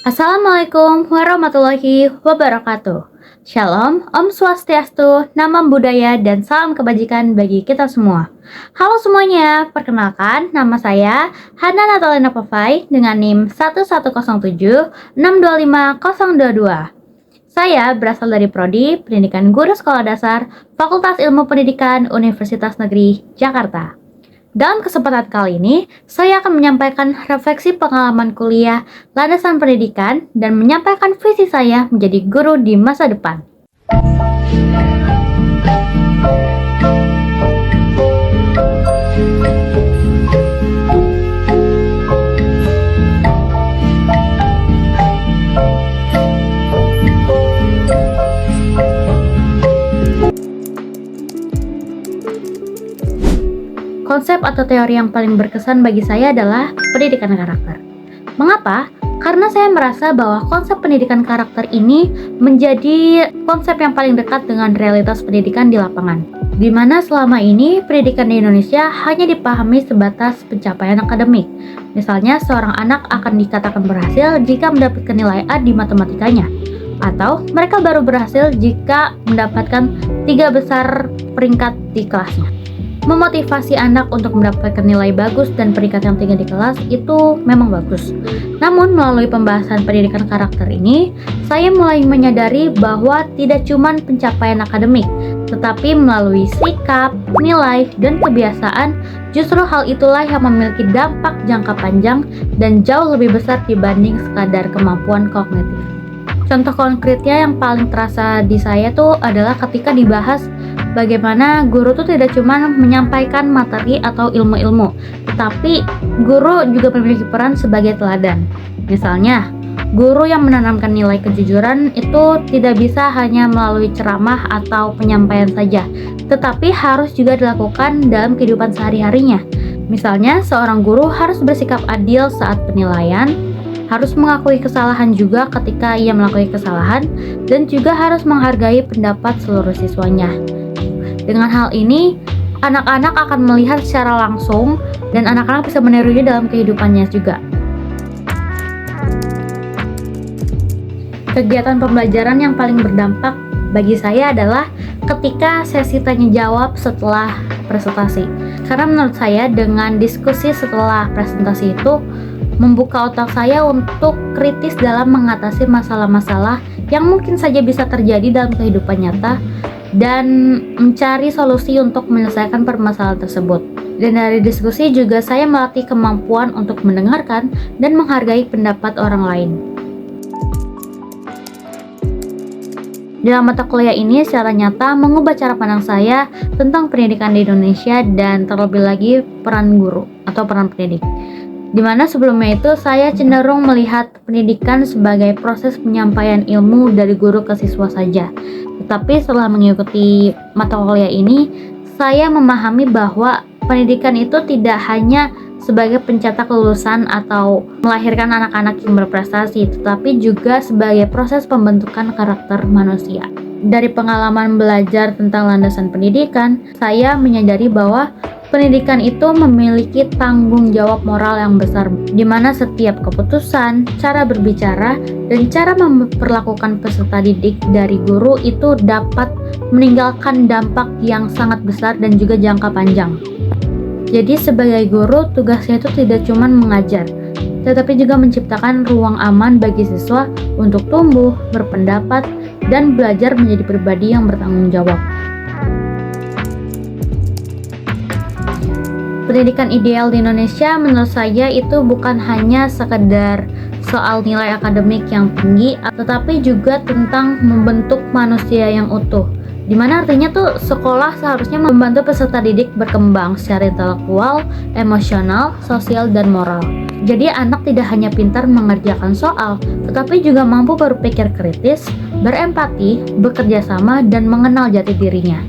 Assalamualaikum warahmatullahi wabarakatuh. Shalom, Om Swastiastu, Namo Buddhaya, dan salam kebajikan bagi kita semua. Halo semuanya, perkenalkan nama saya Hana Natalina Pavai dengan NIM 11076250022. Saya berasal dari Prodi Pendidikan Guru Sekolah Dasar Fakultas Ilmu Pendidikan Universitas Negeri Jakarta. Dalam kesempatan kali ini, saya akan menyampaikan refleksi pengalaman kuliah landasan pendidikan dan menyampaikan visi saya menjadi guru di masa depan. Konsep atau teori yang paling berkesan bagi saya adalah pendidikan karakter. Mengapa? Karena saya merasa bahwa konsep pendidikan karakter ini menjadi konsep yang paling dekat dengan realitas pendidikan di lapangan. Di mana selama ini pendidikan di Indonesia hanya dipahami sebatas pencapaian akademik. Misalnya seorang anak akan dikatakan berhasil jika mendapatkan nilai A di matematikanya. Atau mereka baru berhasil jika mendapatkan 3 besar peringkat di kelasnya. Memotivasi anak untuk mendapatkan nilai bagus dan peringkat yang tinggi di kelas itu memang bagus. Namun melalui pembahasan pendidikan karakter ini, saya mulai menyadari bahwa tidak cuma pencapaian akademik, tetapi melalui sikap, nilai, dan kebiasaan, justru hal itulah yang memiliki dampak jangka panjang dan jauh lebih besar dibanding sekadar kemampuan kognitif. Contoh konkretnya yang paling terasa di saya tuh adalah ketika dibahas bagaimana guru tuh tidak cuma menyampaikan materi atau ilmu-ilmu, tetapi guru juga memiliki peran sebagai teladan. Misalnya, guru yang menanamkan nilai kejujuran itu tidak bisa hanya melalui ceramah atau penyampaian saja, tetapi harus juga dilakukan dalam kehidupan sehari-harinya. Misalnya, seorang guru harus bersikap adil saat penilaian, harus mengakui kesalahan juga ketika ia melakukan kesalahan, dan juga harus menghargai pendapat seluruh siswanya. Dengan hal ini, anak-anak akan melihat secara langsung dan anak-anak bisa menirunya dalam kehidupannya juga. Kegiatan pembelajaran yang paling berdampak bagi saya adalah ketika sesi tanya jawab setelah presentasi. Karena menurut saya dengan diskusi setelah presentasi itu membuka otak saya untuk kritis dalam mengatasi masalah-masalah yang mungkin saja bisa terjadi dalam kehidupan nyata dan mencari solusi untuk menyelesaikan permasalahan tersebut. Dan dari diskusi juga saya melatih kemampuan untuk mendengarkan dan menghargai pendapat orang lain. Dalam mata kuliah ini secara nyata mengubah cara pandang saya tentang pendidikan di Indonesia dan terlebih lagi peran guru atau peran pendidik. Dimana sebelumnya itu saya cenderung melihat pendidikan sebagai proses penyampaian ilmu dari guru ke siswa saja. Tetapi setelah mengikuti mata kuliah ini, saya memahami bahwa pendidikan itu tidak hanya sebagai pencetak lulusan atau melahirkan anak-anak yang berprestasi, tetapi juga sebagai proses pembentukan karakter manusia. Dari pengalaman belajar tentang landasan pendidikan, saya menyadari bahwa pendidikan itu memiliki tanggung jawab moral yang besar, di mana setiap keputusan, cara berbicara, dan cara memperlakukan peserta didik dari guru itu dapat meninggalkan dampak yang sangat besar dan juga jangka panjang. Jadi sebagai guru, tugasnya itu tidak cuma mengajar, tetapi juga menciptakan ruang aman bagi siswa untuk tumbuh, berpendapat, dan belajar menjadi pribadi yang bertanggung jawab. Pendidikan ideal di Indonesia menurut saya itu bukan hanya sekedar soal nilai akademik yang tinggi, tetapi juga tentang membentuk manusia yang utuh. Dimana artinya tuh sekolah seharusnya membantu peserta didik berkembang secara intelektual, emosional, sosial, dan moral. Jadi anak tidak hanya pintar mengerjakan soal, tetapi juga mampu berpikir kritis, berempati, bekerja sama, dan mengenal jati dirinya.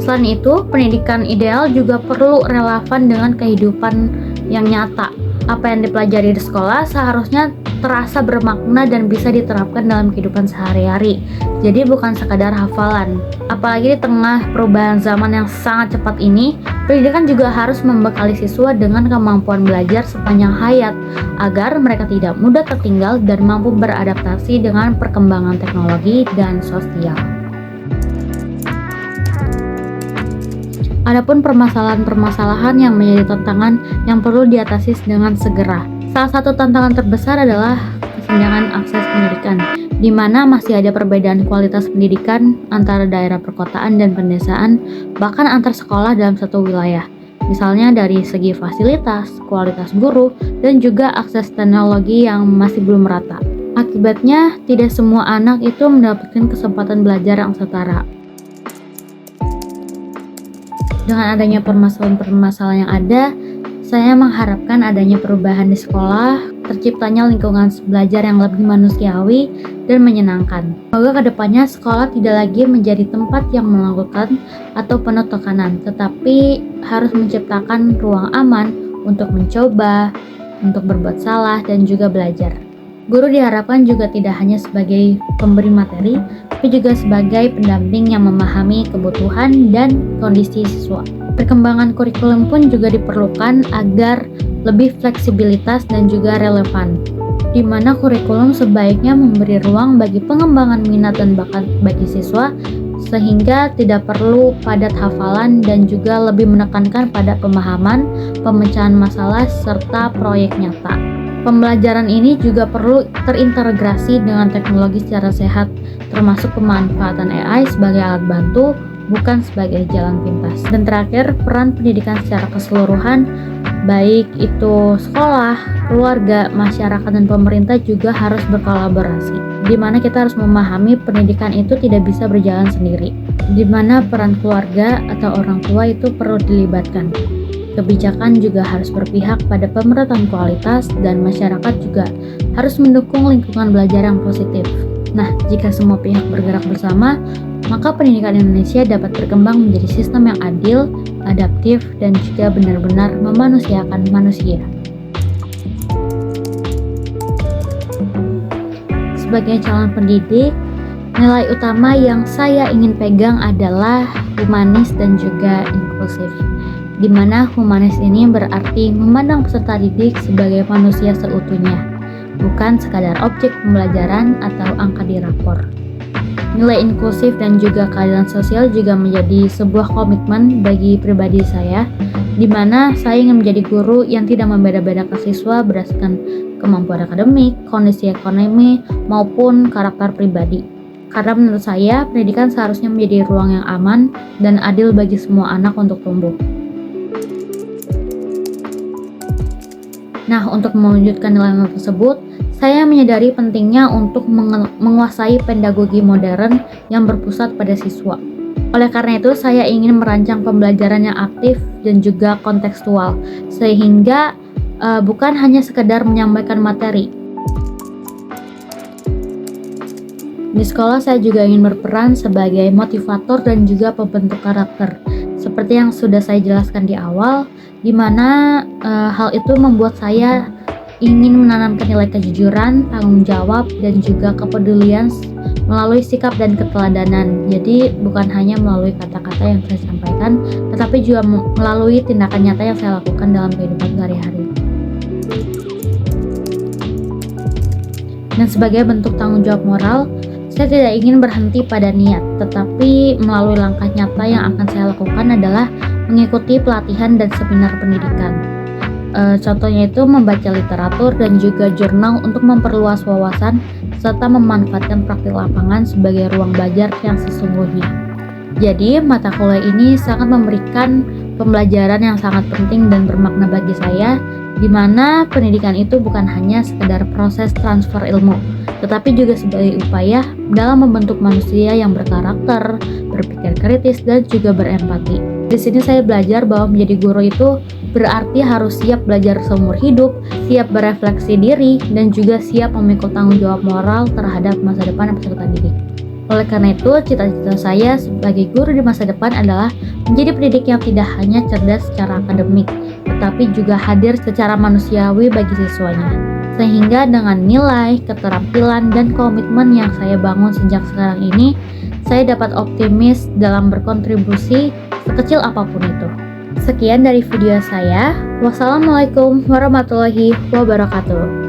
Selain itu, pendidikan ideal juga perlu relevan dengan kehidupan yang nyata. Apa yang dipelajari di sekolah seharusnya terasa bermakna dan bisa diterapkan dalam kehidupan sehari-hari. Jadi bukan sekadar hafalan. Apalagi di tengah perubahan zaman yang sangat cepat ini, pendidikan juga harus membekali siswa dengan kemampuan belajar sepanjang hayat agar mereka tidak mudah tertinggal dan mampu beradaptasi dengan perkembangan teknologi dan sosial. Adapun permasalahan-permasalahan yang menjadi tantangan yang perlu diatasi dengan segera. Salah satu tantangan terbesar adalah kesenjangan akses pendidikan, di mana masih ada perbedaan kualitas pendidikan antara daerah perkotaan dan pedesaan, bahkan antar sekolah dalam satu wilayah. Misalnya dari segi fasilitas, kualitas guru, dan juga akses teknologi yang masih belum merata. Akibatnya, tidak semua anak itu mendapatkan kesempatan belajar yang setara. Dengan adanya permasalahan-permasalahan yang ada, saya mengharapkan adanya perubahan di sekolah, terciptanya lingkungan belajar yang lebih manusiawi dan menyenangkan. Semoga kedepannya sekolah tidak lagi menjadi tempat yang menakutkan atau penuh tekanan, tetapi harus menciptakan ruang aman untuk mencoba, untuk berbuat salah, dan juga belajar. Guru diharapkan juga tidak hanya sebagai pemberi materi, tapi juga sebagai pendamping yang memahami kebutuhan dan kondisi siswa. Perkembangan kurikulum pun juga diperlukan agar lebih fleksibilitas dan juga relevan, di mana kurikulum sebaiknya memberi ruang bagi pengembangan minat dan bakat bagi siswa, sehingga tidak perlu padat hafalan dan juga lebih menekankan pada pemahaman, pemecahan masalah, serta proyek nyata. Pembelajaran ini juga perlu terintegrasi dengan teknologi secara sehat, termasuk pemanfaatan AI sebagai alat bantu, bukan sebagai jalan pintas. Dan terakhir, peran pendidikan secara keseluruhan, baik itu sekolah, keluarga, masyarakat, dan pemerintah juga harus berkolaborasi, di mana kita harus memahami pendidikan itu tidak bisa berjalan sendiri, di mana peran keluarga atau orang tua itu perlu dilibatkan. Kebijakan juga harus berpihak pada pemerataan kualitas, dan masyarakat juga harus mendukung lingkungan belajar yang positif. Nah, jika semua pihak bergerak bersama, maka pendidikan Indonesia dapat berkembang menjadi sistem yang adil, adaptif, dan juga benar-benar memanusiakan manusia. Sebagai calon pendidik, nilai utama yang saya ingin pegang adalah humanis dan juga inklusif, di mana humanis ini berarti memandang peserta didik sebagai manusia seutuhnya, bukan sekadar objek pembelajaran atau angka di rapor. Nilai inklusif dan juga keadilan sosial juga menjadi sebuah komitmen bagi pribadi saya, di mana saya ingin menjadi guru yang tidak membeda-bedakan siswa berdasarkan kemampuan akademik, kondisi ekonomi, maupun karakter pribadi. Karena menurut saya, pendidikan seharusnya menjadi ruang yang aman dan adil bagi semua anak untuk tumbuh. Nah, untuk mewujudkan nilai-nilai tersebut, saya menyadari pentingnya untuk menguasai pedagogi modern yang berpusat pada siswa. Oleh karena itu, saya ingin merancang pembelajaran yang aktif dan juga kontekstual, sehingga bukan hanya sekedar menyampaikan materi. Di sekolah, saya juga ingin berperan sebagai motivator dan juga pembentuk karakter, seperti yang sudah saya jelaskan di awal, di mana hal itu membuat saya ingin menanamkan nilai kejujuran, tanggung jawab, dan juga kepedulian melalui sikap dan keteladanan. Jadi bukan hanya melalui kata-kata yang saya sampaikan, tetapi juga melalui tindakan nyata yang saya lakukan dalam kehidupan sehari-hari. Dan sebagai bentuk tanggung jawab moral, saya tidak ingin berhenti pada niat, tetapi melalui langkah nyata yang akan saya lakukan adalah mengikuti pelatihan dan seminar pendidikan. Contohnya itu membaca literatur dan juga jurnal untuk memperluas wawasan, serta memanfaatkan praktik lapangan sebagai ruang belajar yang sesungguhnya. Jadi, mata kuliah ini sangat memberikan pembelajaran yang sangat penting dan bermakna bagi saya, di mana pendidikan itu bukan hanya sekedar proses transfer ilmu, tetapi juga sebagai upaya dalam membentuk manusia yang berkarakter, berpikir kritis, dan juga berempati. Di sini saya belajar bahwa menjadi guru itu berarti harus siap belajar seumur hidup, siap berefleksi diri, dan juga siap memikul tanggung jawab moral terhadap masa depan peserta didik. Oleh karena itu, cita-cita saya sebagai guru di masa depan adalah menjadi pendidik yang tidak hanya cerdas secara akademik, tetapi juga hadir secara manusiawi bagi siswanya. Sehingga dengan nilai, keterampilan, dan komitmen yang saya bangun sejak sekarang ini, saya dapat optimis dalam berkontribusi sekecil apapun itu. Sekian dari video saya. Wassalamualaikum warahmatullahi wabarakatuh.